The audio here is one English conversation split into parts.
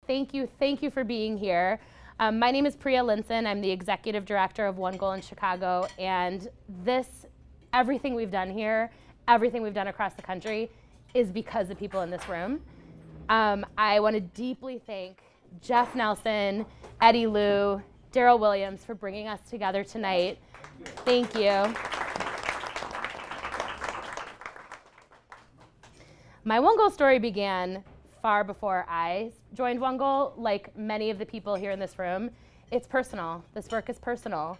Thank you for being here. My name is Priya Linson. I'm the executive director of OneGoal in Chicago, and everything we've done here, everything we've done across the country is because of people in this room. I want to deeply thank Jeff Nelson, Eddie Liu, Daryl Williams for bringing us together tonight. Thank you. My OneGoal story began far before I joined OneGoal. Like many of the people here in this room, it's personal. This work is personal.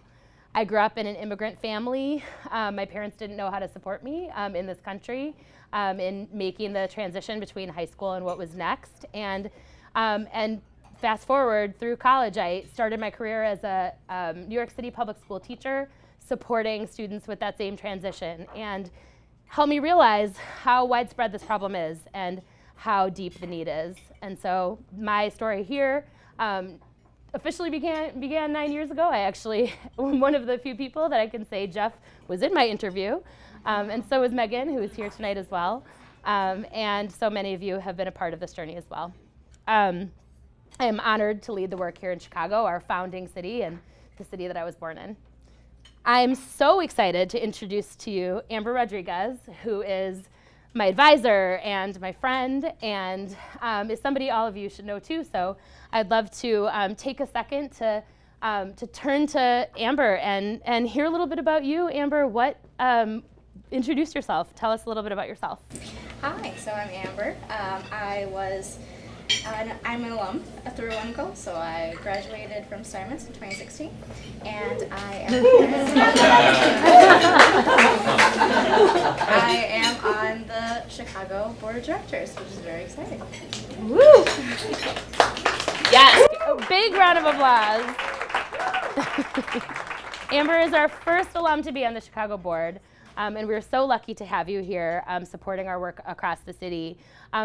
I grew up in an immigrant family. My parents didn't know how to support me in this country in making the transition between high school and what was next. And fast forward through college, I started my career as a New York City public school teacher, supporting students with that same transition, and helped me realize how widespread this problem is and how deep the need is. And so my story here officially began 9 years ago. I actually am one of the few people that I can say Jeff was in my interview, and so was Megan, who is here tonight as well. And so many of you have been a part of this journey as well. I am honored to lead the work here in Chicago, our founding city and the city that I was born in. I'm so excited to introduce to you Amber Rodriguez, who is my advisor and my friend, and is somebody all of you should know too. So I'd love to take a second to turn to Amber and hear a little bit about you. Amber, introduce yourself. Tell us a little bit about yourself. Hi, so I'm Amber. I'm an alum through OneGoal, so I graduated from Steinmetz in 2016, and I am on the Chicago Board of Directors, which is very exciting. Woo! Yes, a big round of applause. Amber is our first alum to be on the Chicago board. And we're so lucky to have you here supporting our work across the city.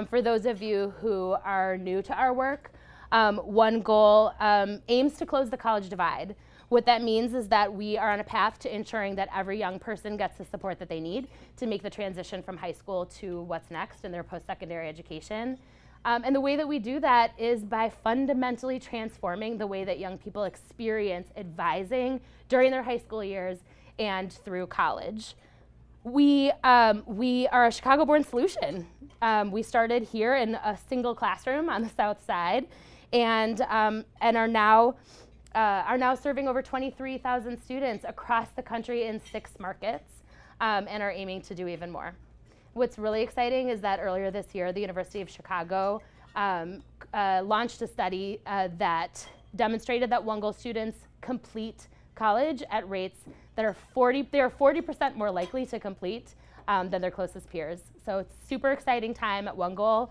For those of you who are new to our work, OneGoal aims to close the college divide. What that means is that we are on a path to ensuring that every young person gets the support that they need to make the transition from high school to what's next in their post-secondary education. And the way that we do that is by fundamentally transforming the way that young people experience advising during their high school years and through college. We are a Chicago-born solution. We started here in a single classroom on the South Side, and are now serving over 23,000 students across the country in 6 markets, and are aiming to do even more. What's really exciting is that earlier this year, the University of Chicago launched a study that demonstrated that OneGoal students complete college at rates that are 40% more likely to complete than their closest peers. So it's super exciting time at OneGoal.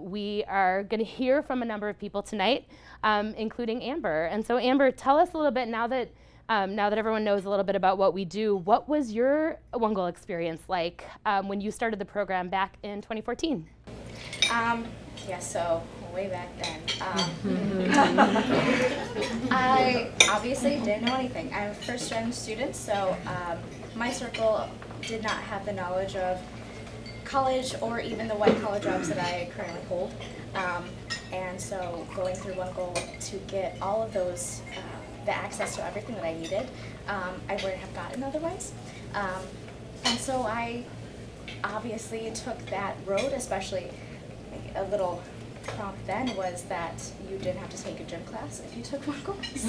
We are going to hear from a number of people tonight, including Amber. And so Amber, tell us a little bit now that everyone knows a little bit about what we do. What was your OneGoal experience like when you started the program back in 2014? So way back then, I obviously didn't know anything. I'm a first-gen student, so my circle did not have the knowledge of college or even the white-collar jobs that I currently hold. And so going through OneGoal to get all of those, the access to everything that I needed, I wouldn't have gotten otherwise. And so I obviously took that road, especially a little prompt then was that you didn't have to take a gym class if you took OneGoal. So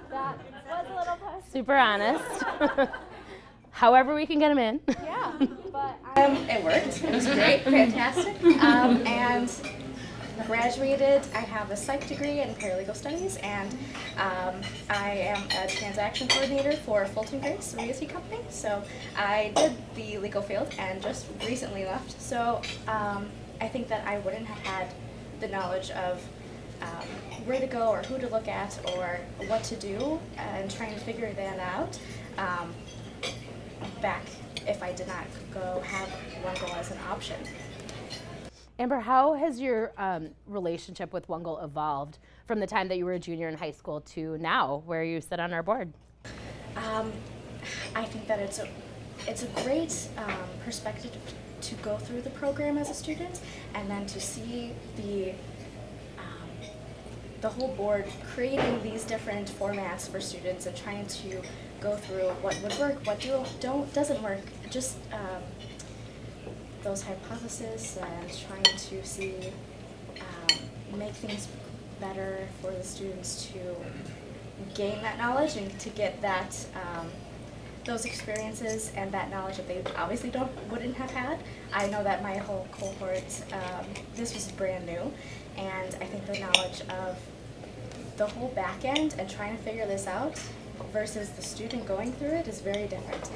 that was a little plus. Super honest. However we can get them in. Yeah, but it worked. It was great, fantastic. And graduated. I have a psych degree in paralegal studies, and I am a transaction coordinator for Fulton Grace Realty Company. So I did the legal field and just recently left. So I think that I wouldn't have had the knowledge of where to go or who to look at or what to do and trying to figure that out back if I did not go have OneGoal as an option. Amber, how has your relationship with OneGoal evolved from the time that you were a junior in high school to now, where you sit on our board? I think that it's a great perspective to go through the program as a student, and then to see the whole board creating these different formats for students and trying to go through what would work, what doesn't work, just those hypotheses, and trying to see make things better for the students to gain that knowledge and to get that those experiences and that knowledge that they obviously wouldn't have had. I know that my whole cohort, this was brand new, and I think the knowledge of the whole back end and trying to figure this out versus the student going through it is very different.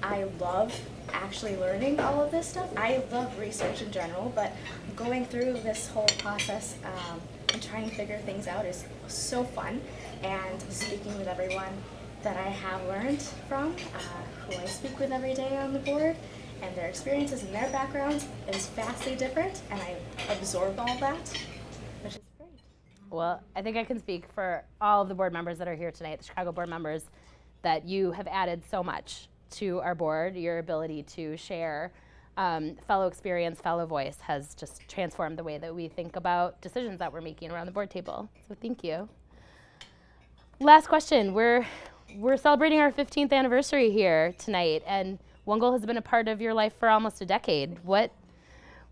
I love actually learning all of this stuff. I love research in general, but going through this whole process and trying to figure things out is so fun. And speaking with everyone that I have learned from, who I speak with every day on the board, and their experiences and their backgrounds is vastly different, and I absorb all that, which is great. Well, I think I can speak for all of the board members that are here tonight, the Chicago board members, that you have added so much to our board. Your ability to share fellow experience, fellow voice has just transformed the way that we think about decisions that we're making around the board table. So thank you. Last question. We're celebrating our 15th anniversary here tonight, and OneGoal has been a part of your life for almost a decade.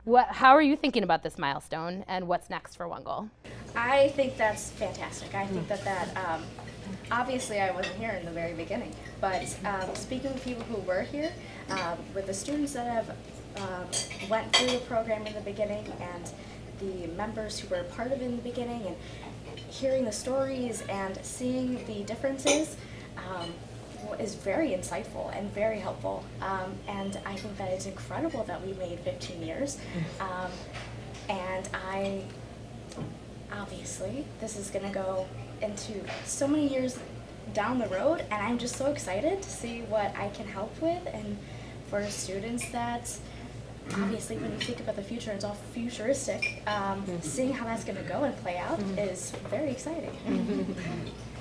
How are you thinking about this milestone, and what's next for OneGoal? I think that's fantastic. I think that obviously I wasn't here in the very beginning, but speaking with people who were here, with the students that have went through the program in the beginning, and the members who were a part of it in the beginning, and hearing the stories and seeing the differences is very insightful and very helpful. And I think that it's incredible that we made 15 years. And obviously, this is going to go into so many years down the road, and I'm just so excited to see what I can help with, and for students that, obviously when you think about the future, it's all futuristic. Seeing how that's going to go and play out is very exciting.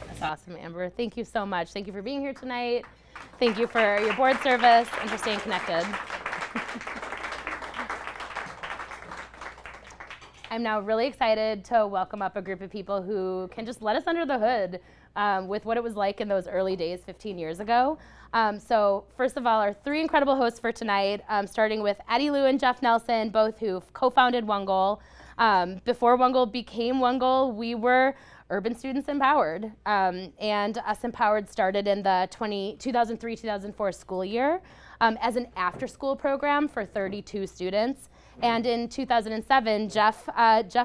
That's awesome, Amber. Thank you so much. Thank you for being here tonight. Thank you for your board service and for staying connected. I'm now really excited to welcome up a group of people who can just let us under the hood with what it was like in those early days 15 years ago. So first of all, our three incredible hosts for tonight, starting with Addie Liu and Jeff Nelson, both who co-founded OneGoal. Before OneGoal became OneGoal, we were Urban Students Empowered. And Us Empowered started in the 2003-2004 school year as an after-school program for 32 students. And in 2007, Jeff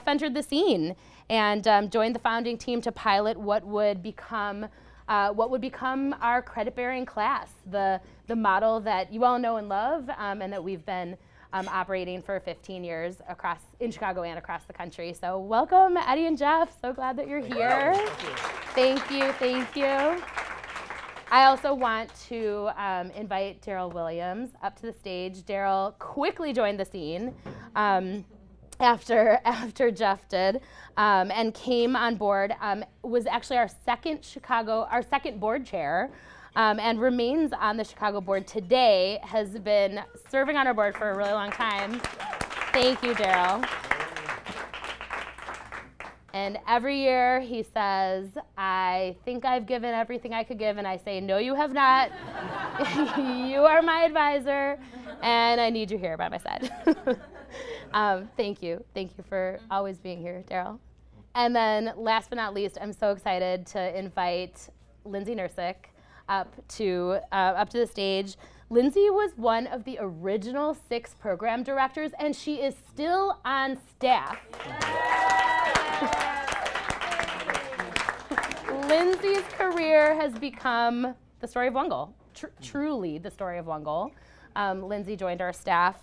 entered the scene and joined the founding team to pilot what would become our credit-bearing class, the model that you all know and love, and that we've been operating for 15 years in Chicago and across the country. So welcome, Eddie and Jeff. So glad that you're here. Thank you, thank you. I also want to invite Daryl Williams up to the stage. Daryl quickly joined the scene after Jeff did, and came on board. Was actually our second board chair, and remains on the Chicago board today. Has been serving on our board for a really long time. Thank you, Daryl. And every year he says, I think I've given everything I could give, and I say, no, you have not. You are my advisor, and I need you here by my side. Thank you. Thank you for always being here, Daryl. And then last but not least, I'm so excited to invite Lindsay Nursick up to the stage. Lindsay was one of the original 6 program directors, and she is still on staff. Lindsay's career has become the story of OneGoal, truly the story of OneGoal. Lindsay joined our staff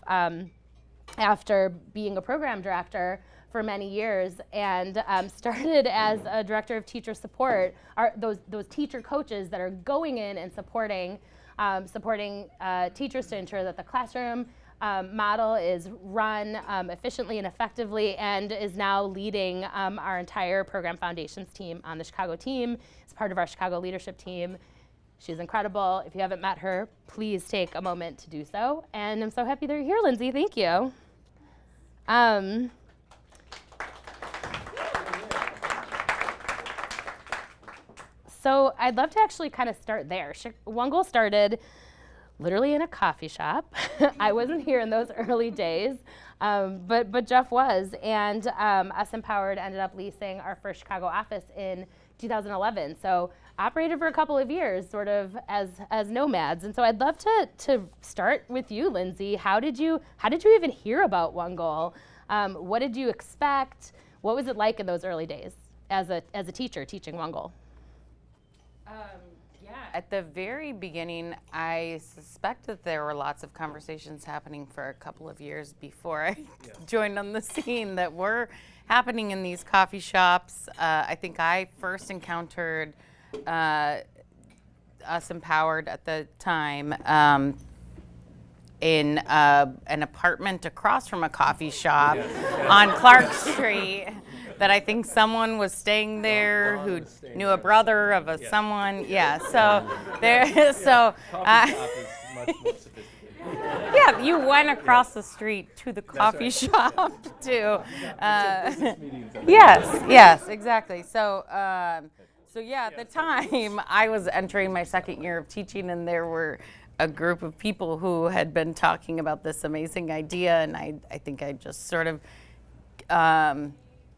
after being a program director for many years, and started as a director of teacher support, those teacher coaches that are going in and supporting teachers to ensure that the classroom model is run efficiently and effectively, and is now leading our entire program foundations team on the Chicago team as part of our Chicago leadership team. She's incredible. If you haven't met her, please take a moment to do so. And I'm so happy that you're here, Lindsay. Thank you. So I'd love to actually kind of start there. OneGoal started literally in a coffee shop. I wasn't here in those early days, but Jeff was. And us Empowered ended up leasing our first Chicago office in 2011. So operated for a couple of years, sort of as nomads. And so I'd love to start with you, Lindsay. How did you even hear about OneGoal? What did you expect? What was it like in those early days as a teacher teaching OneGoal? At the very beginning, I suspect that there were lots of conversations happening for a couple of years before I joined on the scene that were happening in these coffee shops. I think I first encountered us Empowered at the time in an apartment across from a coffee shop on Clark Street. That I think someone was staying there who knew a brother of a someone. Yeah, so there, so. Yeah, you went across the street to the coffee shop to. Yes, exactly. So yeah, at the time I was entering my second year of teaching, and there were a group of people who had been talking about this amazing idea, and I think I just sort of.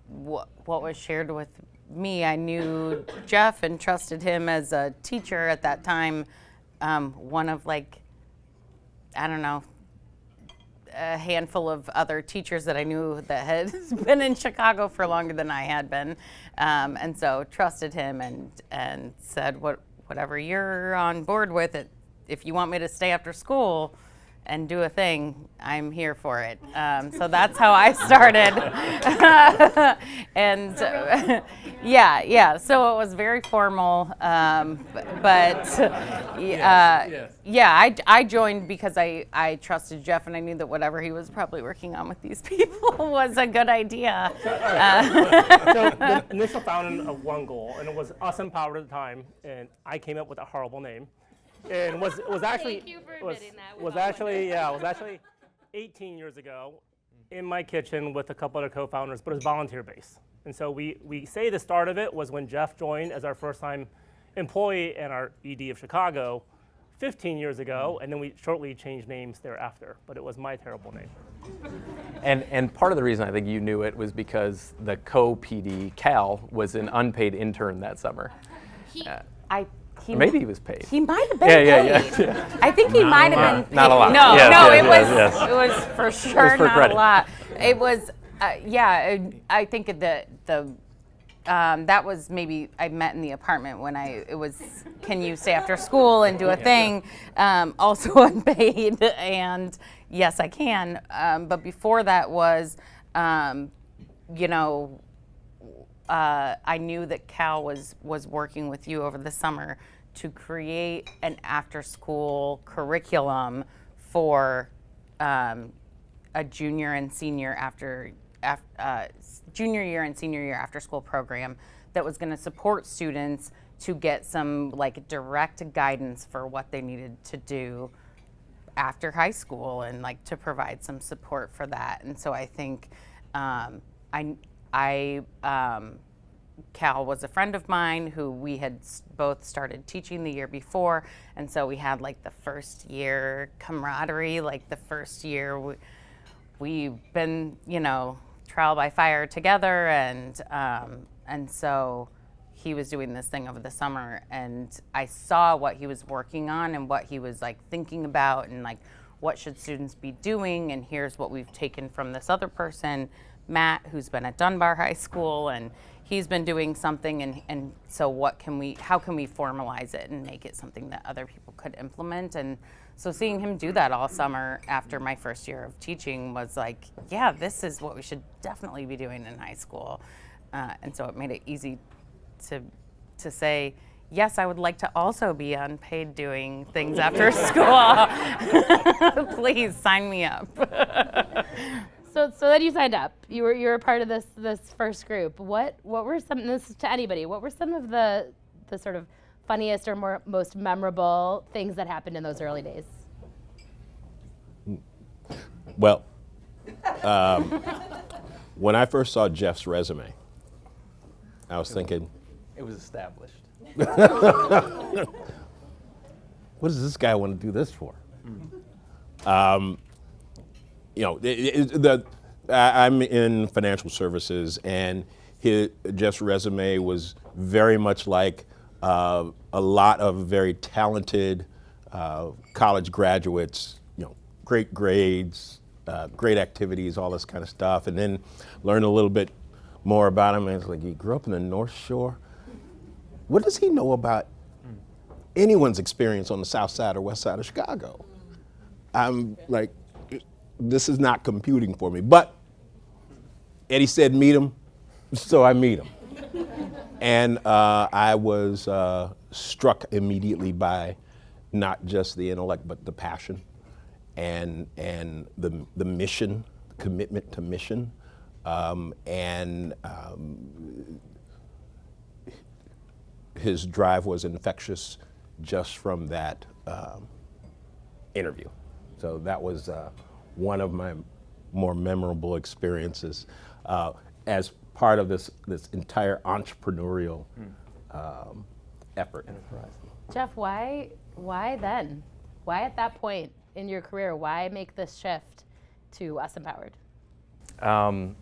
What was shared with me, I knew Jeff and trusted him as a teacher at that time. One of a handful of other teachers that I knew that had been in Chicago for longer than I had been. And so trusted him and said, whatever you're on board with it, if you want me to stay after school and do a thing, I'm here for it. So that's how I started. And so it was very formal. I joined because I trusted Jeff, and I knew that whatever he was probably working on with these people was a good idea. So the initial founding of OneGoal, and it was us Empowered at the time, and I came up with a horrible name. And was actually Thank you for admitting that. was actually 18 years ago in my kitchen with a couple other co-founders, but it was volunteer based. And so we say the start of it was when Jeff joined as our first time employee and our ED of Chicago 15 years ago, and then we shortly changed names thereafter, but it was my terrible name. And part of the reason I think you knew it was because the co-PD, Cal, was an unpaid intern that summer. Maybe he was paid. He might have been paid. Yeah. I think he might have been paid. Not a lot. It was for sure for not credit. a lot. It was, I think that was maybe I met in the apartment when it was, can you stay after school and do a thing, also unpaid, and yes, I can. But before that was, I knew that Cal was working with you over the summer to create an after-school curriculum for a junior and senior junior year and senior year after-school program that was going to support students to get some direct guidance for what they needed to do after high school and to provide some support for that. And so I think Cal was a friend of mine who we had both started teaching the year before, and so we had the first year camaraderie, the first year we've been trial by fire together, and so he was doing this thing over the summer, and I saw what he was working on and what he was thinking about, and what should students be doing, and here's what we've taken from this other person, Matt, who's been at Dunbar High School, and he's been doing something, and so how can we formalize it and make it something that other people could implement? And so seeing him do that all summer after my first year of teaching was this is what we should definitely be doing in high school. And so it made it easy to say, yes, I would like to also be unpaid doing things after school. Please sign me up. So then you signed up. You were a part of this first group. What were some? This is to anybody. What were some of the sort of funniest or most memorable things that happened in those early days? Well, when I first saw Jeff's resume, I was thinking, It was established. what does this guy want to do this for? I'm in financial services, and Jeff's resume was very much like a lot of very talented college graduates, great grades, great activities, all this kind of stuff, and then learn a little bit more about him. And it's like, he grew up in the North Shore. What does he know about anyone's experience on the South Side or West Side of Chicago? I'm like, this is not computing for me. But Eddie said meet him, so I meet him. And I was struck immediately by not just the intellect, but the passion and the mission, the commitment to mission, his drive was infectious just from that interview. So that was one of my more memorable experiences as part of this entire entrepreneurial effort. Jeff, why then? Why at that point in your career, why make this shift to Us Empowered? There's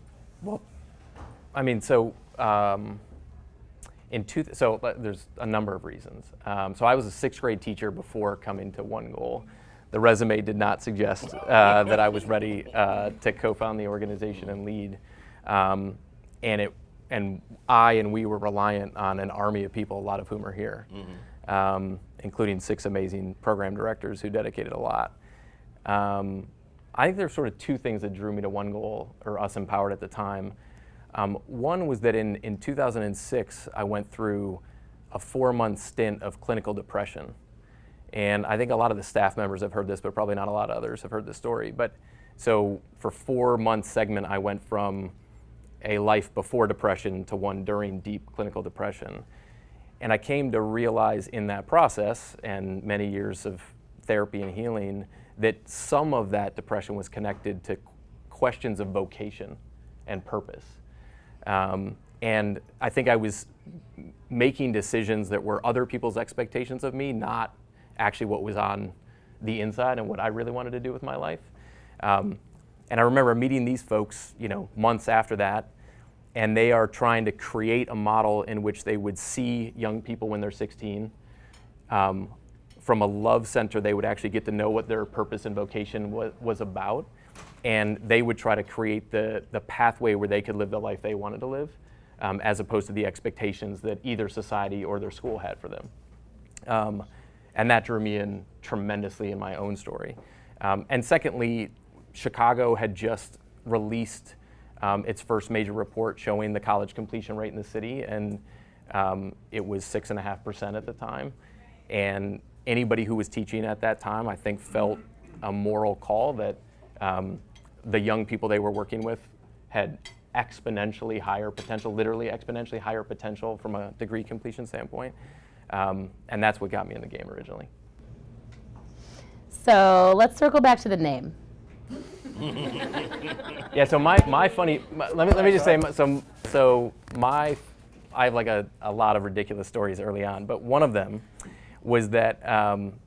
a number of reasons. So I was a sixth grade teacher before coming to OneGoal. The resume did not suggest that I was ready to co-found the organization and lead. We were reliant on an army of people, a lot of whom are here, including 6 amazing program directors who dedicated a lot. I think there's sort of 2 things that drew me to OneGoal or Us Empowered at the time. One was that in 2006, I went through a 4-month stint of clinical depression. And I think a lot of the staff members have heard this, but probably not a lot of others have heard this story. But so for 4-month segment, I went from a life before depression to one during deep clinical depression. And I came to realize in that process and many years of therapy and healing that some of that depression was connected to questions of vocation and purpose. And I think I was making decisions that were other people's expectations of me, not actually what was on the inside and what I really wanted to do with my life. And I remember meeting these folks, months after that, and they are trying to create a model in which they would see young people when they're 16. From a love center, they would actually get to know what their purpose and vocation was about. And they would try to create the pathway where they could live the life they wanted to live, as opposed to the expectations that either society or their school had for them. And that drew me in tremendously in my own story. And secondly, Chicago had just released its first major report showing the college completion rate in the city, and it was 6.5% at the time. And anybody who was teaching at that time, I think, felt a moral call that the young people they were working with had exponentially higher potential, literally exponentially higher potential from a degree completion standpoint. And that's what got me in the game originally. So let's circle back to the name. Yeah, so my funny, let me just say, I have like a lot of ridiculous stories early on, but one of them was that,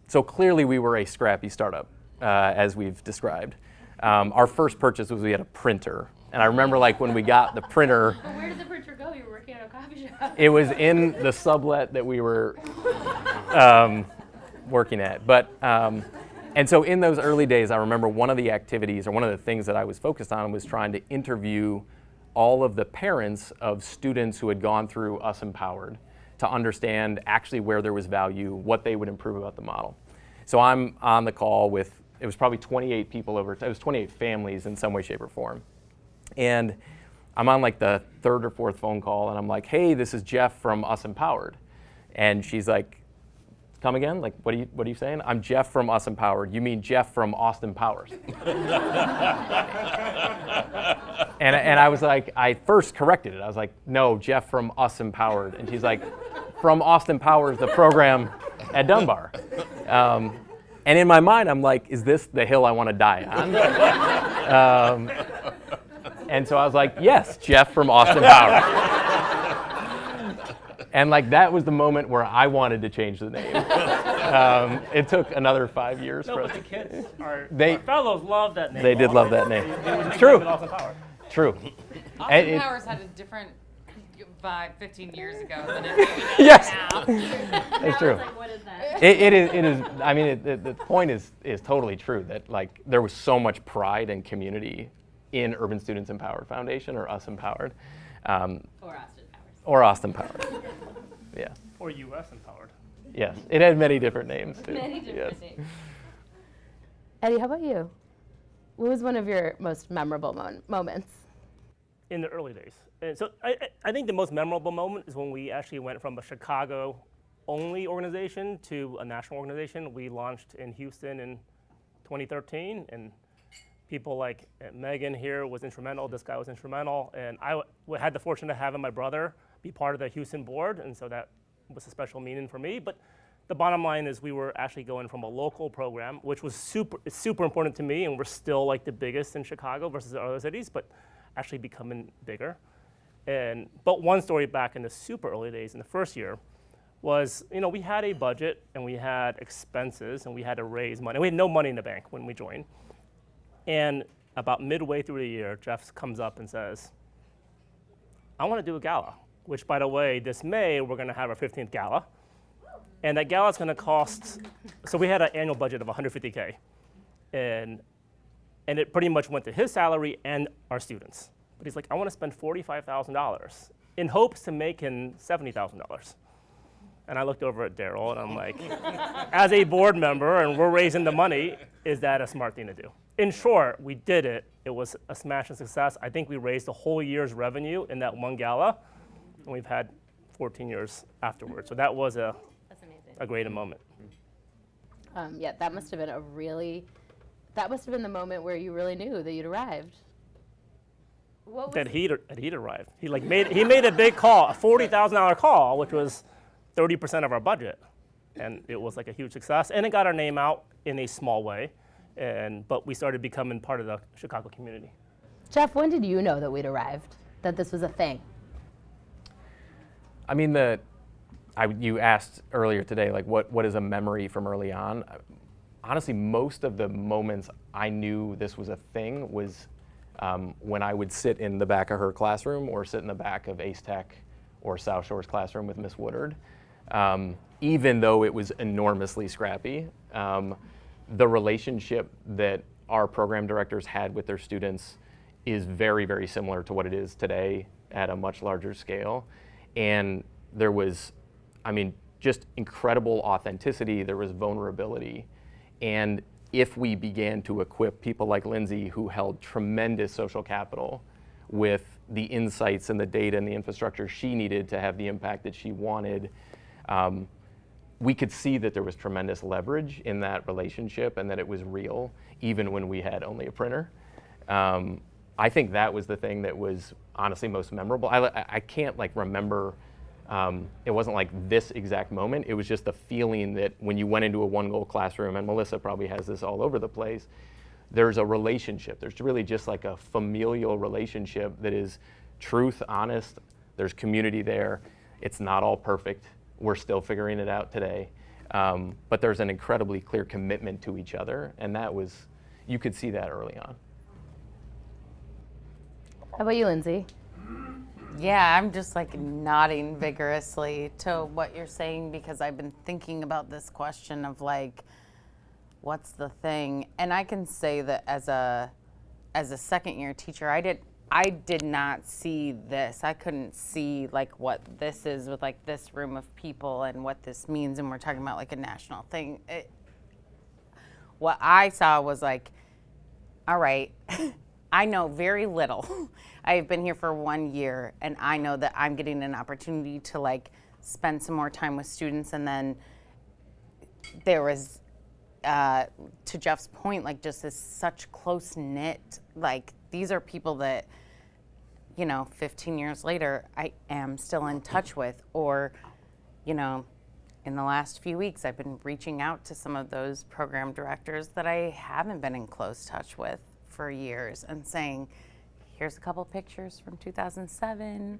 so clearly we were a scrappy startup, as we've described. Our first purchase was we had a printer. And I remember when we got the printer. Well, where did the printer go? You were working at a coffee shop. It was in the sublet that we were working at. But, and so in those early days, I remember one of the activities or one of the things that I was focused on was trying to interview all of the parents of students who had gone through Us Empowered to understand actually where there was value, what they would improve about the model. So I'm on the call with, it was probably 28 people it was 28 families in some way, shape, or form. And I'm on the 3rd or 4th phone call, and I'm like, hey, this is Jeff from Us Empowered. And she's like, come again? What are you saying? I'm Jeff from Us Empowered. You mean Jeff from Austin Powers? And I was like, I first corrected it. I was like, no, Jeff from Us Empowered. And she's like, from Austin Powers, the program at Dunbar. And in my mind, I'm like, is this the hill I want to die on? And so I was like, yes, Jeff from Austin Powers. And like that was the moment where I wanted to change the name. It took another 5 years No, for but us. the kids, our They- fellows love that name. They did love that name. They would It's nickname true. it Austin Power. True. Austin And it- Powers had a different vibe 15 years ago than it maybe does Yes. now. It's true. What is that? It is. I mean, the point is totally true that like there was so much pride and community in Urban Students Empowered Foundation or Us Empowered, Or Austin Powers. or Austin Powers. Yeah. Or U.S. Empowered. Yes. It had many different names too. Many different Yes. names. Eddie, how about you? What was one of your most memorable moments? In the early days. And so I think the most memorable moment is when we actually went from a Chicago-only organization to a national organization. We launched in Houston in 2013, and people like Megan here was instrumental, this guy was instrumental, and I had the fortune of having my brother be part of the Houston board, and so that was a special meaning for me. But the bottom line is we were actually going from a local program, which was super important to me, and we're still like the biggest in Chicago versus the other cities, but actually becoming bigger. But one story back in the super early days in the first year was, we had a budget and we had expenses and we had to raise money. We had no money in the bank when we joined. And about midway through the year, Jeff comes up and says, I want to do a gala, which by the way, this May, we're going to have our 15th gala. And that gala is going to cost, so we had an annual budget of $150K. And it pretty much went to his salary and our students. But he's like, I want to spend $45,000 in hopes to make him $70,000. And I looked over at Daryl and I'm like, as a board member and we're raising the money, is that a smart thing to do? In short, we did it. It was a smash and success. I think we raised a whole year's revenue in that one gala, and we've had 14 years afterwards. So that was That's amazing. a great moment. Yeah, that must have been that must have been the moment where you really knew that you'd arrived. What was That he'd arrived. He made a big call, a $40,000 call, which was 30% of our budget, and it was like a huge success. And it got our name out in a small way, but we started becoming part of the Chicago community. Jeff, when did you know that we'd arrived? That this was a thing? I mean, you asked earlier today, like what is a memory from early on? Honestly, most of the moments I knew this was a thing was when I would sit in the back of her classroom or sit in the back of Ace Tech or South Shore's classroom with Miss Woodard. Even though it was enormously scrappy, the relationship that our program directors had with their students is very, very similar to what it is today at a much larger scale. And there was, just incredible authenticity, there was vulnerability. And if we began to equip people like Lindsay, who held tremendous social capital with the insights and the data and the infrastructure she needed to have the impact that she wanted, we could see that there was tremendous leverage in that relationship and that it was real, even when we had only a printer. I think that was the thing that was honestly most memorable. I can't remember, it wasn't like this exact moment. It was just the feeling that when you went into a OneGoal classroom, and Melissa probably has this all over the place, there's a relationship. There's really just like a familial relationship that is truth, honest. There's community there. It's not all perfect. We're still figuring it out today. But there's an incredibly clear commitment to each other, and you could see that early on. How about you, Lindsay? Yeah, I'm just nodding vigorously to what you're saying because I've been thinking about this question of what's the thing? And I can say that as a second year teacher, I did not see this. I couldn't see what this is with this room of people and what this means. And we're talking about a national thing. What I saw was all right, I know very little. I've been here for 1 year, and I know that I'm getting an opportunity to spend some more time with students. And then there was, to Jeff's point, just this such close knit, these are people that, 15 years later, I am still in touch with, or, you know, in the last few weeks, I've been reaching out to some of those program directors that I haven't been in close touch with for years and saying, here's a couple pictures from 2007.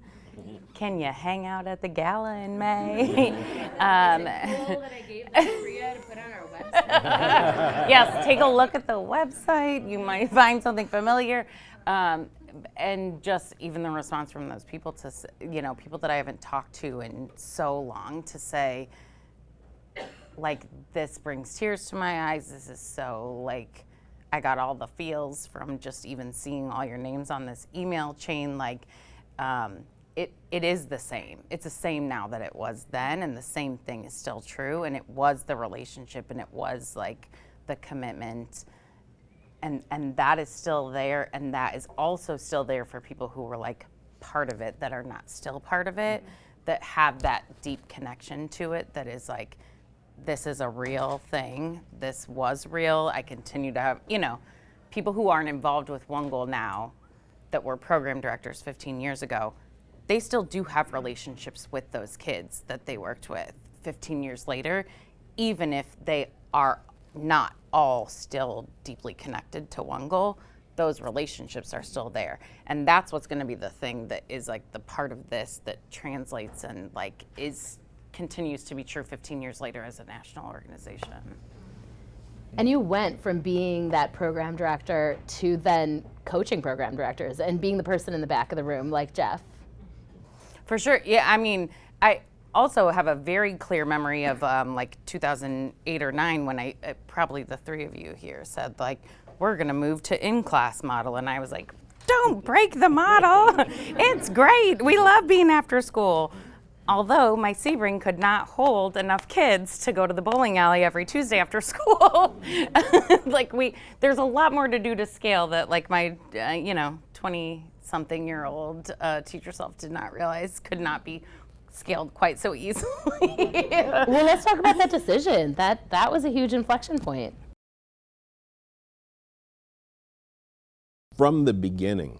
Can you hang out at the gala in May? Is it cool that I gave that to Rhea to put on our website? Yes, take a look at the website. You might find something familiar. And just even the response from those people to, you know, people that I haven't talked to in so long to say, like, this brings tears to my eyes. This is so, like, I got all the feels from just even seeing all your names on this email chain. Like, it is the same. It's the same now that it was then, and the same thing is still true. And it was the relationship, and it was like the commitment, and that is still there, and that is also still there for people who were like part of it that are not still part of it, that have that deep connection to it. That is like, this is a real thing. This was real. I continue to have, you know, people who aren't involved with OneGoal now that were program directors 15 years ago, they still do have relationships with those kids that they worked with 15 years later, even if they are not all still deeply connected to OneGoal. Those relationships are still there. And that's what's gonna be the thing that is like the part of this that translates and like continues to be true 15 years later as a national organization. And you went from being that program director to then coaching program directors and being the person in the back of the room like Jeff. For sure, yeah, I mean, I also have a very clear memory of like 2008 or 9 when probably the three of you here said like, we're gonna move to in-class model, and I was like, don't break the model, it's great, we love being after school. Although my Sebring could not hold enough kids to go to the bowling alley every Tuesday after school. Like there's a lot more to do to scale that like my, 20-something-year-old teacher self did not realize could not be scaled quite so easily. Well, let's talk about that decision. That was a huge inflection point. From the beginning,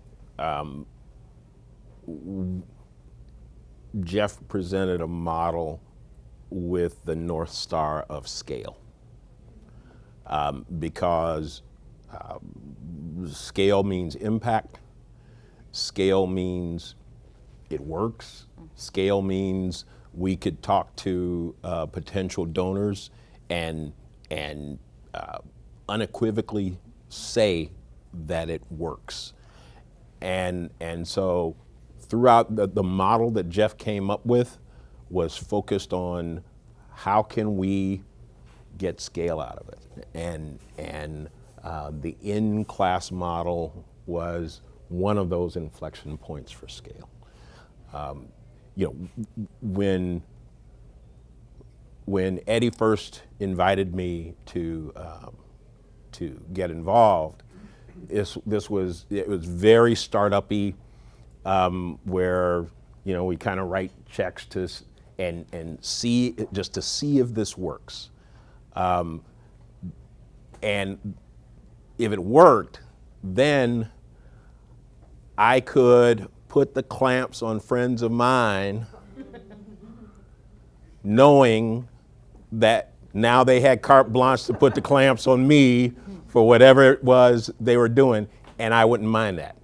Jeff presented a model with the North Star of scale, because scale means impact, scale means it works, scale means we could talk to potential donors and unequivocally say that it works. And so throughout the model that Jeff came up with was focused on how can we get scale out of it. And the in-class model was one of those inflection points for scale. When Eddie first invited me to get involved, it was very startup-y, where we kind of write checks and see just to see if this works, and if it worked, then I could put the clamps on friends of mine, knowing that now they had carte blanche to put the clamps on me for whatever it was they were doing, and I wouldn't mind that.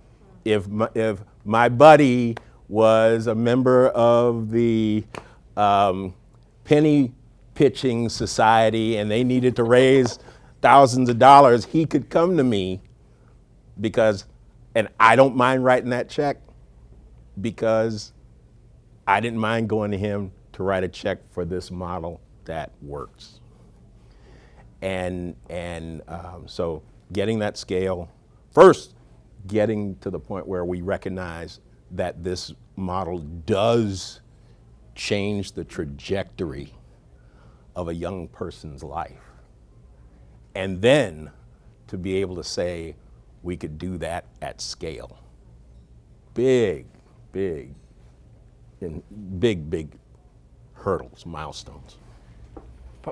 If my buddy was a member of the penny pitching society and they needed to raise thousands of dollars, he could come to me and I don't mind writing that check because I didn't mind going to him to write a check for this model that works. So getting that scale, first getting to the point where we recognize that this model does change the trajectory of a young person's life. And then to be able to say we could do that at scale. Big hurdles, milestones.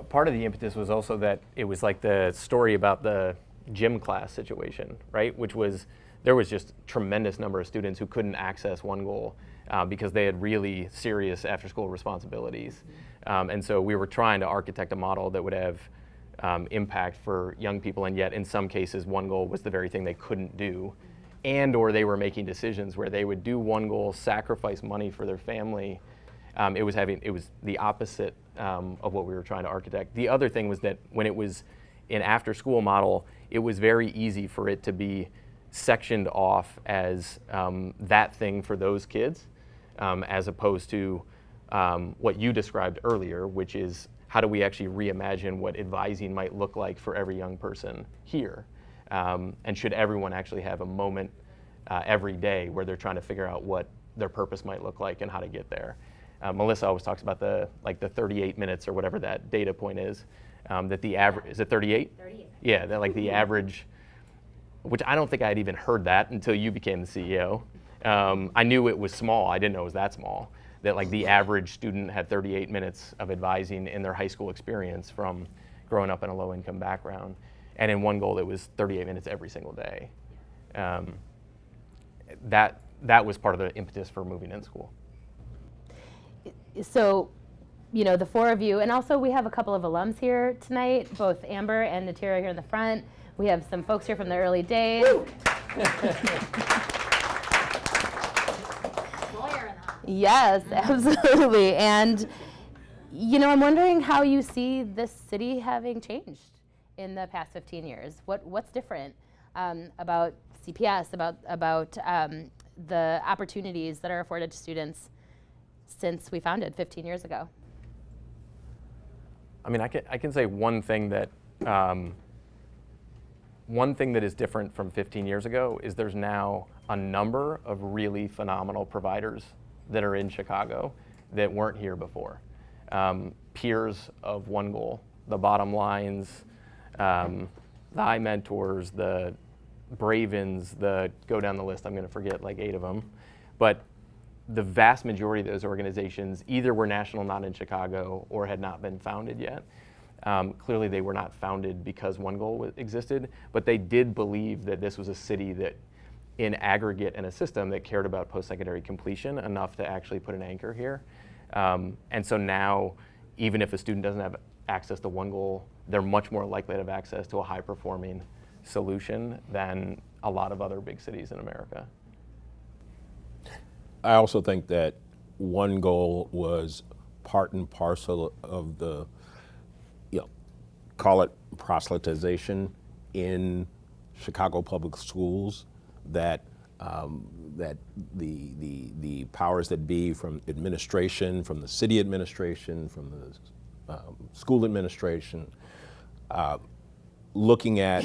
Part of the impetus was also that it was like the story about the gym class situation, right? Which was, there was just tremendous number of students who couldn't access OneGoal. because they had really serious after-school responsibilities. And so we were trying to architect a model that would have impact for young people, and yet in some cases OneGoal was the very thing they couldn't do, and or they were making decisions where they would do OneGoal, sacrifice money for their family. It was the opposite of what we were trying to architect. The other thing was that when it was an after-school model, it was very easy for it to be sectioned off as that thing for those kids, as opposed to what you described earlier, which is how do we actually reimagine what advising might look like for every young person here? And should everyone actually have a moment every day where they're trying to figure out what their purpose might look like and how to get there? Melissa always talks about the 38 minutes or whatever that data point is. That the average, is it 38? 38. Yeah, that like the average, which I don't think I had even heard that until you became the CEO. I knew it was small, I didn't know it was that small. That like the average student had 38 minutes of advising in their high school experience from growing up in a low income background. And in OneGoal, it was 38 minutes every single day. That was part of the impetus for moving in school. So, the four of you, and also we have a couple of alums here tonight, both Amber and Natira here in the front. We have some folks here from the early days. Yes, absolutely. And, I'm wondering how you see this city having changed in the past 15 years. What's different about CPS, about the opportunities that are afforded to students since we founded 15 years ago? I mean, I can say one thing that is different from 15 years ago is there's now a number of really phenomenal providers that are in Chicago that weren't here before. Peers of OneGoal, the Bottom Lines, the iMentors, the Bravens, go down the list, I'm going to forget like 8 of them. But the vast majority of those organizations either were national, not in Chicago, or had not been founded yet. Clearly they were not founded because OneGoal existed, but they did believe that this was a city that in aggregate and a system that cared about post-secondary completion enough to actually put an anchor here. And so now, even if a student doesn't have access to OneGoal, they're much more likely to have access to a high-performing solution than a lot of other big cities in America. I also think that OneGoal was part and parcel of the, call it proselytization in Chicago public schools, that that the powers that be from administration, from the city administration, from the school administration, looking at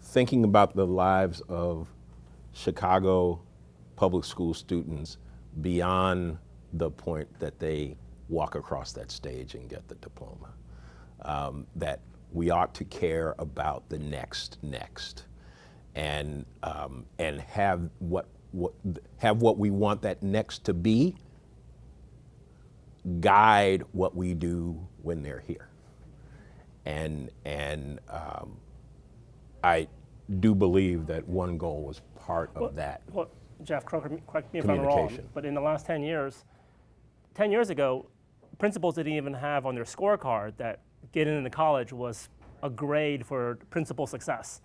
thinking about the lives of Chicago public school students beyond the point that they walk across that stage and get the diploma. That we ought to care about the next, and have what we want that next to be guide what we do when they're here. And I do believe that OneGoal was part of that. Well, Jeff, correct me if I'm wrong, but in the last 10 years, 10 years ago, principals didn't even have on their scorecard that getting into college was a grade for principal success.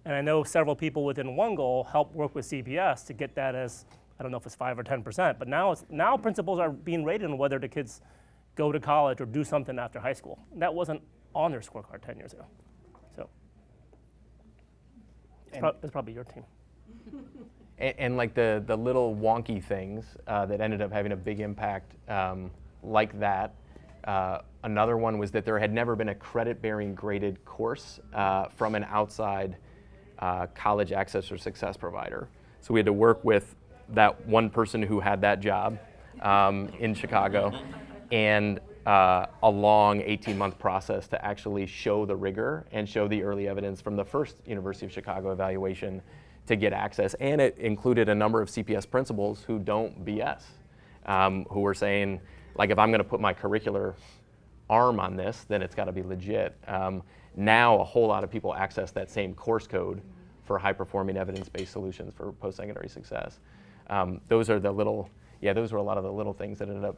And I know several people within OneGoal help work with CPS to get that as, I don't know if it's 5 or 10%, but now principals are being rated on whether the kids go to college or do something after high school. And that wasn't on their scorecard 10 years ago. So it's probably your team. And like the little wonky things that ended up having a big impact like that. Another one was that there had never been a credit-bearing graded course from an outside college access or success provider. So we had to work with that one person who had that job in Chicago, and a long 18-month process to actually show the rigor and show the early evidence from the first University of Chicago evaluation to get access. And it included a number of CPS principals who don't BS, who were saying, like, if I'm going to put my curricular arm on this, then it's got to be legit. Now a whole lot of people access that same course code for high-performing evidence-based solutions for post-secondary success. Those are the little, those were a lot of the little things that ended up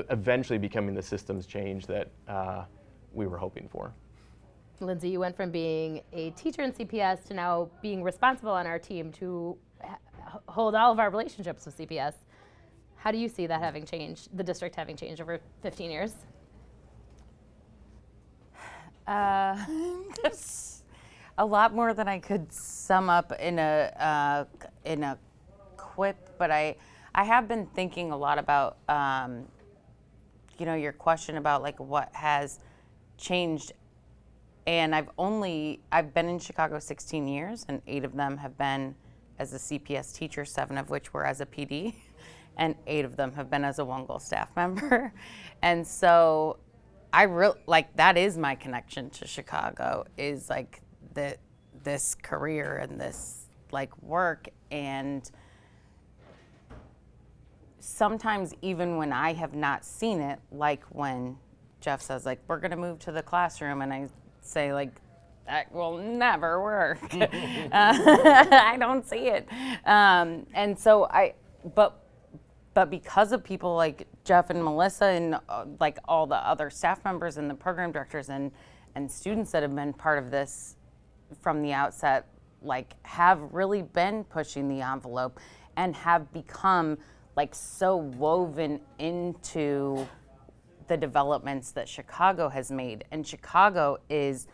eventually becoming the systems change that we were hoping for. Lindsay, you went from being a teacher in CPS to now being responsible on our team to hold all of our relationships with CPS. How do you see that having changed, the district having changed over 15 years? There's a lot more than I could sum up in a quip, but I have been thinking a lot about your question about like what has changed. And I've been in Chicago 16 years, and 8 of them have been as a CPS teacher, 7 of which were as a PD, and 8 of them have been as a OneGoal staff member. And so that is my connection to Chicago, is like this career and this like work. And sometimes even when I have not seen it, like when Jeff says like, we're gonna move to the classroom, and I say like, that will never work. I don't see it. And so but because of people like Jeff and Melissa and like all the other staff members and the program directors and students that have been part of this from the outset, like have really been pushing the envelope and have become like so woven into the developments that Chicago has made. And Chicago is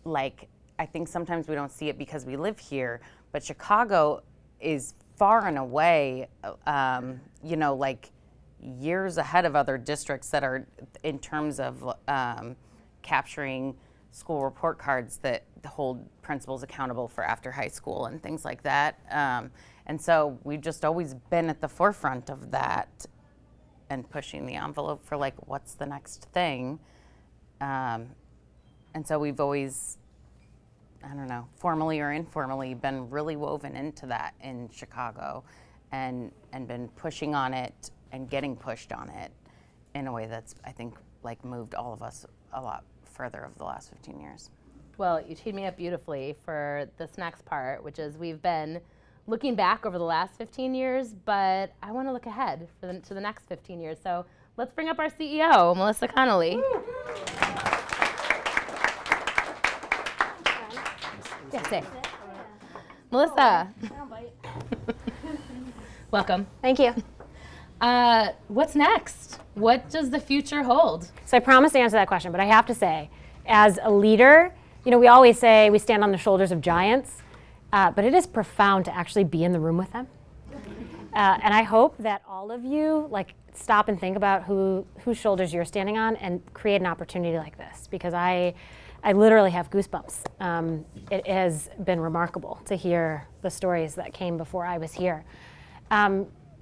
like, I think sometimes we don't see it because we live here, but Chicago is far and away, like years ahead of other districts that are in terms of capturing school report cards that hold principals accountable for after high school and things like that. And so we've just always been at the forefront of that and pushing the envelope for like, what's the next thing? And so we've always, I don't know, formally or informally been really woven into that in Chicago and been pushing on it and getting pushed on it in a way that's, I think, like moved all of us a lot further over the last 15 years. Well, you teed me up beautifully for this next part, which is we've been looking back over the last 15 years, but I want to look ahead to the next 15 years. So let's bring up our CEO, Melissa Connolly. Yeah, say. Melissa. Welcome. Thank you. What's next? What does the future hold? So I promised to answer that question, but I have to say, as a leader, we always say we stand on the shoulders of giants, but it is profound to actually be in the room with them. And I hope that all of you stop and think about whose shoulders you're standing on and create an opportunity like this, because I literally have goosebumps. It has been remarkable to hear the stories that came before I was here.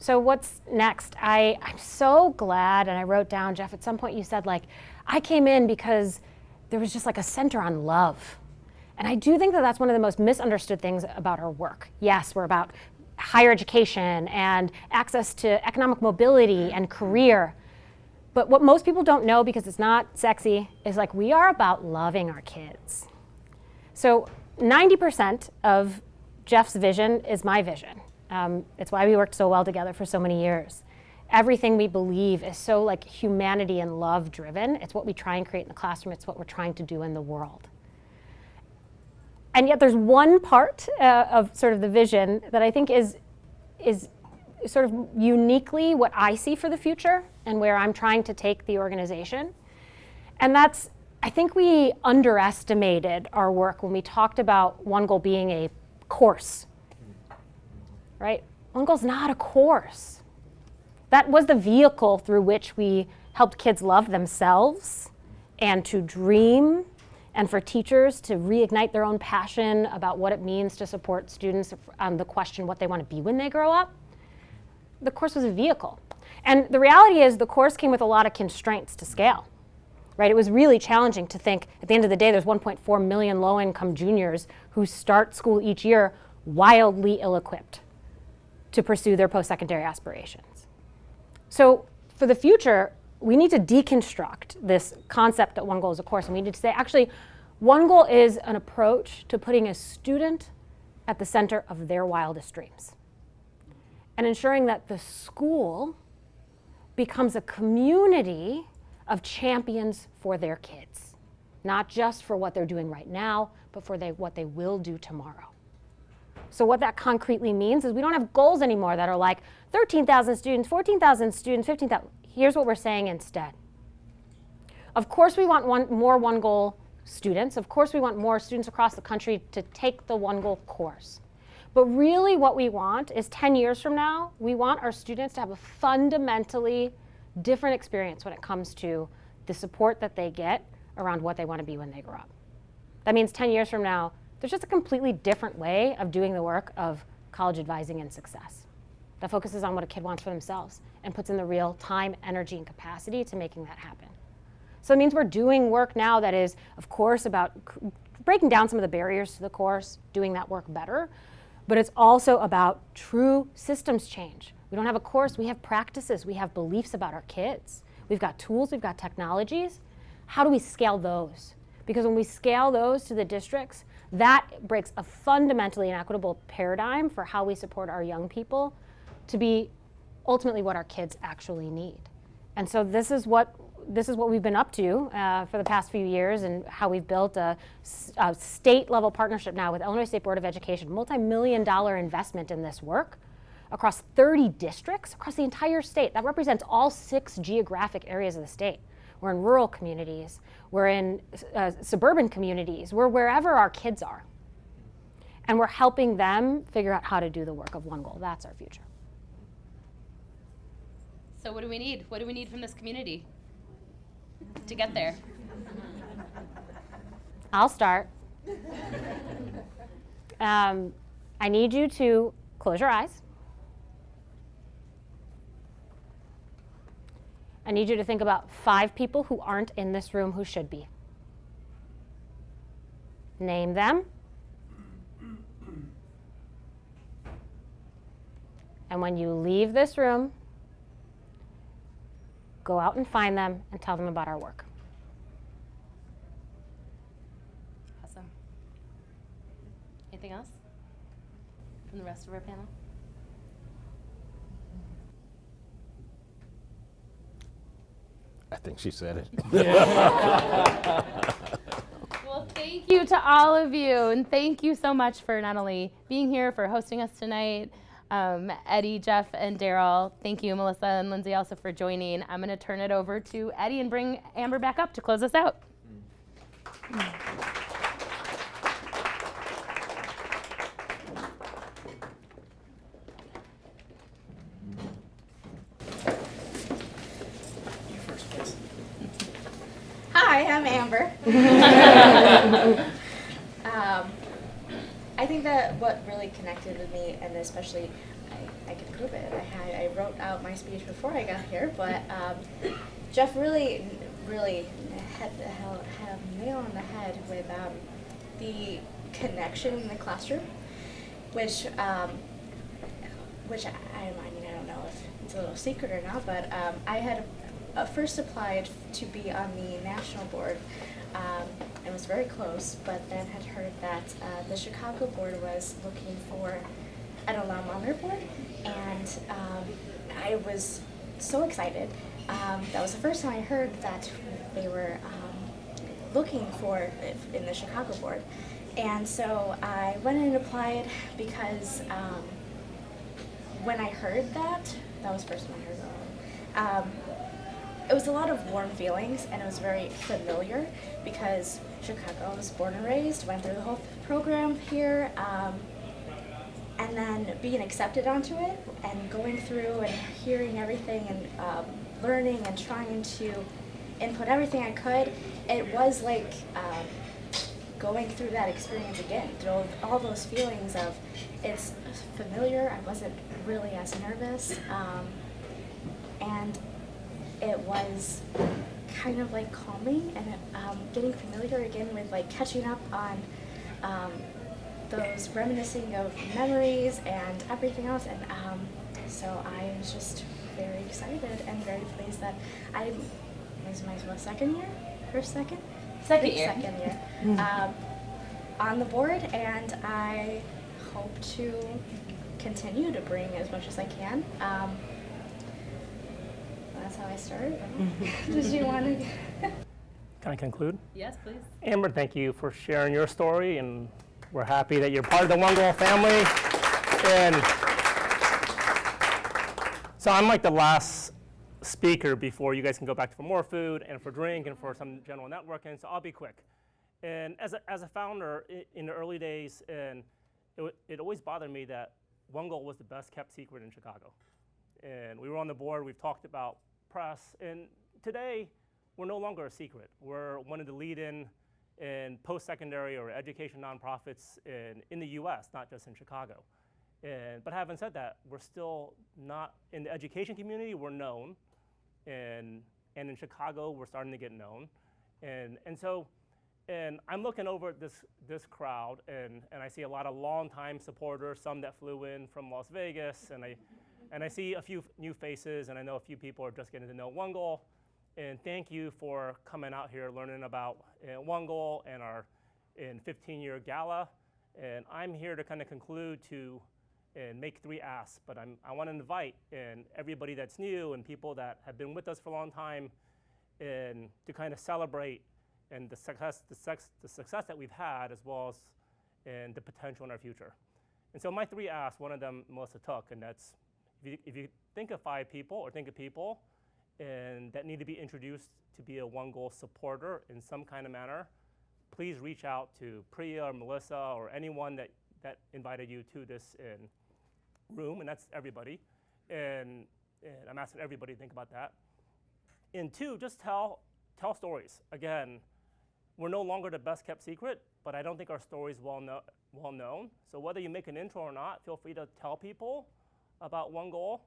So what's next? I'm so glad, and I wrote down, Jeff, at some point you said, I came in because there was just a center on love. And I do think that that's one of the most misunderstood things about our work. Yes, we're about higher education and access to economic mobility and career. But what most people don't know, because it's not sexy, is we are about loving our kids. So 90% of Jeff's vision is my vision. It's why we worked so well together for so many years. Everything we believe is so humanity and love driven. It's what we try and create in the classroom. It's what we're trying to do in the world. And yet there's one part of sort of the vision that I think is sort of uniquely what I see for the future and where I'm trying to take the organization. And that's, I think we underestimated our work when we talked about OneGoal being a course, right? OneGoal's not a course. That was the vehicle through which we helped kids love themselves and to dream, and for teachers to reignite their own passion about what it means to support students on the question what they want to be when they grow up. The course was a vehicle. And the reality is the course came with a lot of constraints to scale, right? It was really challenging to think at the end of the day there's 1.4 million low-income juniors who start school each year wildly ill-equipped to pursue their post-secondary aspirations. So for the future, we need to deconstruct this concept that OneGoal is a course, and we need to say, actually, OneGoal is an approach to putting a student at the center of their wildest dreams. and ensuring that the school becomes a community of champions for their kids, not just for what they're doing right now, but for what they will do tomorrow. So what that concretely means is we don't have goals anymore that are like 13,000 students, 14,000 students, 15,000. Here's what we're saying instead. Of course we want more OneGoal students. Of course we want more students across the country to take the OneGoal course. But really what we want is 10 years from now, we want our students to have a fundamentally different experience when it comes to the support that they get around what they want to be when they grow up. That means 10 years from now, there's just a completely different way of doing the work of college advising and success that focuses on what a kid wants for themselves and puts in the real time, energy, and capacity to making that happen. So it means we're doing work now that is, of course, about breaking down some of the barriers to the course, doing that work better, but it's also about true systems change. We don't have a course, we have practices, we have beliefs about our kids. We've got tools, we've got technologies. How do we scale those? Because when we scale those to the districts, that breaks a fundamentally inequitable paradigm for how we support our young people to be ultimately what our kids actually need. And so this is what we've been up to for the past few years, and how we've built a state-level partnership now with Illinois State Board of Education, multi-million-dollar investment in this work across 30 districts across the entire state. That represents all 6 geographic areas of the state. We're in rural communities, we're in suburban communities, we're wherever our kids are. And we're helping them figure out how to do the work of OneGoal. That's our future. So what do we need? What do we need from this community to get there? I'll start. I need you to close your eyes. I need you to think about 5 people who aren't in this room who should be. Name them. And when you leave this room, go out and find them and tell them about our work. Awesome. Anything else from the rest of our panel? I think she said it. Well, thank you to all of you, and thank you so much for not only being here, for hosting us tonight. Eddie, Jeff, and Daryl, thank you, Melissa and Lindsay, also for joining. I'm going to turn it over to Eddie and bring Amber back up to close us out. Hi, I'm Amber. I think that what really connected with me, and especially I can prove it, I wrote out my speech before I got here, but Jeff really had a nail on the head with the connection in the classroom, which I mean, I don't know if it's a little secret or not, but I had first applied to be on the national board. It was very close, but then had heard that the Chicago board was looking for an alum on their board, and I was so excited. That was the first time I heard that they were looking for in the Chicago board, and so I went and applied because when I heard that was the first time I heard that. It was a lot of warm feelings, and it was very familiar because Chicago, I was born and raised, went through the whole program here, and then being accepted onto it and going through and hearing everything and learning and trying to input everything I could, it was like going through that experience again, through all those feelings of it's familiar, I wasn't really as nervous, and it was kind of like calming and getting familiar again with like catching up on those reminiscing of memories and everything else, and so I was just very excited and very pleased that I was my second year on the board, and I hope to continue to bring as much as I can. That's how I started. Did you want to? Can I conclude? Yes, please. Amber, thank you for sharing your story, and we're happy that you're part of the OneGoal family. And so I'm like the last speaker before you guys can go back for more food and for drink and for some general networking, so I'll be quick. And as a founder in the early days, and it always bothered me that OneGoal was the best kept secret in Chicago. And we were on the board, we've talked about press, and today we're no longer a secret. We're one of the lead-in post-secondary or education nonprofits in the US, not just in Chicago. But having said that, we're still not, in the education community, we're known. And in Chicago, we're starting to get known. And I'm looking over at this crowd, and I see a lot of longtime supporters, some that flew in from Las Vegas, and I see a few new faces, and I know a few people are just getting to know OneGoal. And thank you for coming out here, learning about OneGoal and our 15-year gala. And I'm here to kind of conclude and make 3 asks, but I want to invite everybody that's new and people that have been with us for a long time and to kind of celebrate and the success that we've had, as well as the potential in our future. And so my 3 asks, one of them Melissa took, and that's if you think of 5 people or think of people and that need to be introduced to be a OneGoal supporter in some kind of manner, please reach out to Priya or Melissa or anyone that invited you to this room, and that's everybody. And I'm asking everybody to think about that. And 2, just tell stories. Again, we're no longer the best kept secret, but I don't think our story is well known. So whether you make an intro or not, feel free to tell people about OneGoal.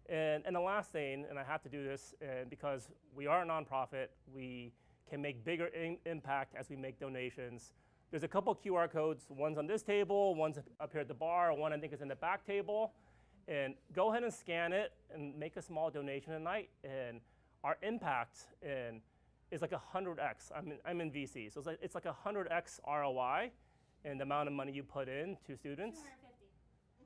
And the last thing, and I have to do this because we are a nonprofit, we can make bigger impact as we make donations. There's a couple QR codes. One's on this table, one's up here at the bar, one I think is in the back table. And go ahead and scan it and make a small donation tonight. And our impact is like 100x. I'm in VC, so it's like 100x ROI in the amount of money you put in to students.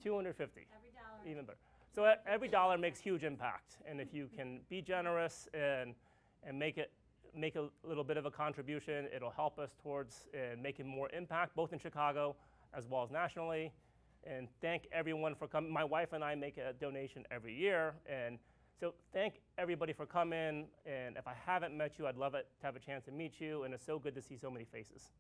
250. Every dollar. Even better. So every dollar makes huge impact. And if you can be generous and make a little bit of a contribution, it'll help us towards making more impact, both in Chicago as well as nationally. And thank everyone for coming. My wife and I make a donation every year. And so thank everybody for coming. And if I haven't met you, I'd love it to have a chance to meet you. And it's so good to see so many faces.